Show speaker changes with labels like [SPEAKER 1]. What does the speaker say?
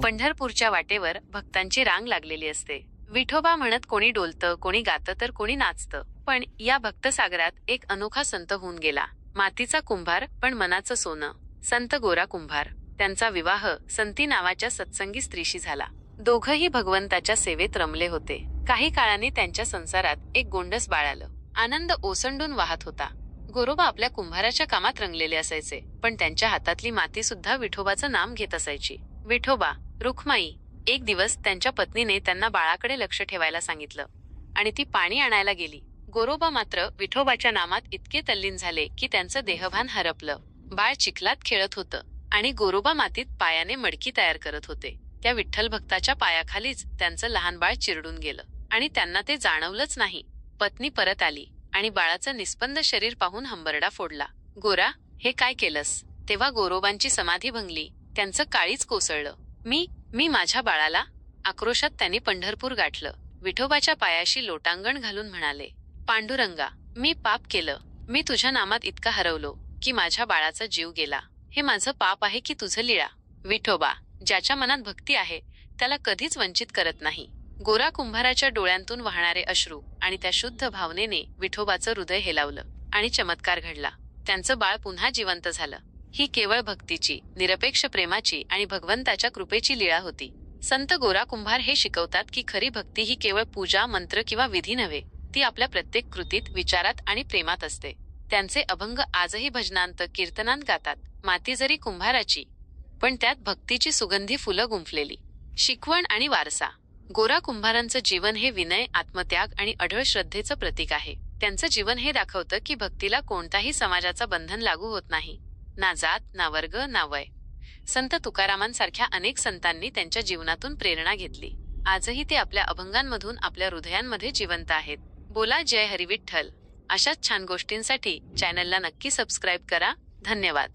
[SPEAKER 1] पंढरपूरच्या वाटेवर भक्तांची रांग लागलेली असते. विठोबा म्हणत कोणी डोलतं, कोणी गातं तर कोणी नाचतं. पण या भक्तसागरात एक अनोखा संत होऊन गेला. मातीचा कुंभार पण मनाचं सोनं. संत गोरा कुंभार. त्यांचा विवाह संती नावाच्या सत्संगी स्त्रीशी झाला. दोघंही भगवंताच्या सेवेत रमले होते. काही काळाने त्यांच्या संसारात एक गोंडस बाळ आलं. आनंद ओसंडून वाहत होता. गोरोबा आपल्या कुंभाराच्या कामात रंगलेले असायचे, पण त्यांच्या हातातली माती सुद्धा विठोबाचं नाम घेत असायची. विठोबा, रुखमाई. एक दिवस त्यांच्या पत्नीने त्यांना बाळाकडे लक्ष ठेवायला सांगितलं आणि ती पाणी आणायला गेली. गोरोबा मात्र विठोबाच्या नामात इतके तल्लीन झाले की त्यांचं देहभान हरपलं. बाळ चिखलात खेळत होतं आणि गोरोबा मातीत पायाने मडकी तयार करत होते. त्या विठ्ठल भक्ताच्या पायाखालीच त्यांचं लहान बाळ चिरडून गेलं आणि त्यांना ते जाणवलंच नाही. पत्नी परत आली आणि बाळाचं निस्पंद शरीर पाहून हंबरडा फोडला. गोरा, हे काय केलंस? तेव्हा गोरोबांची समाधी भंगली. त्यांचं काळीच कोसळलं. मी माझ्या बाळाला? आक्रोशात त्यांनी पंढरपूर गाठलं. विठोबाच्या पायाशी लोटांगण घालून म्हणाले, पांडुरंगा, मी पाप केलं. मी तुझ्या नामात इतका हरवलो की माझ्या बाळाचा जीव गेला. हे माझं पाप आहे की तुझं लीळा? विठोबा, ज्याच्या मनात भक्ती आहे त्याला कधीच वंचित करत नाही. गोरा कुंभाराच्या डोळ्यांतून वाहणारे अश्रू आणि त्या शुद्ध भावनेने विठोबाचं हृदय हेलावलं आणि चमत्कार घडला. त्यांचं बाळ पुन्हा जिवंत झालं. ही केवळ भक्तीची, निरपेक्ष प्रेमाची आणि भगवंताच्या कृपेची लीळा होती. संत गोरा कुंभार हे शिकवतात की खरी भक्ती ही केवळ पूजा, मंत्र किंवा विधी नव्हे, ती आपल्या प्रत्येक कृतीत, विचारात आणि प्रेमात असते. त्यांचे अभंग आजही भजनांत, कीर्तनांत गातात. माती जरी कुंभाराची, पण त्यात भक्तीची सुगंधी फुलं गुंफलेली. शिकवण आणि वारसा. गोरा कुंभारांचं जीवन हे विनय, आत्मत्याग आणि अढळ श्रद्धेचं प्रतीक आहे. त्यांचं जीवन हे दाखवतं की भक्तीला कोणताही समाजाचा बंधन लागू होत नाही. ना जात, ना वर्ग, ना वय. संत तुकारामांसारख्या अनेक संतांनी त्यांच्या जीवनातून प्रेरणा घेतली. आजही ते आपल्या अभंगांमधून आपल्या हृदयांमध्ये जिवंत आहेत. बोला जय हरी विठ्ठल. अशाच छान गोष्टींसाठी चॅनलला नक्की सबस्क्राईब करा. धन्यवाद.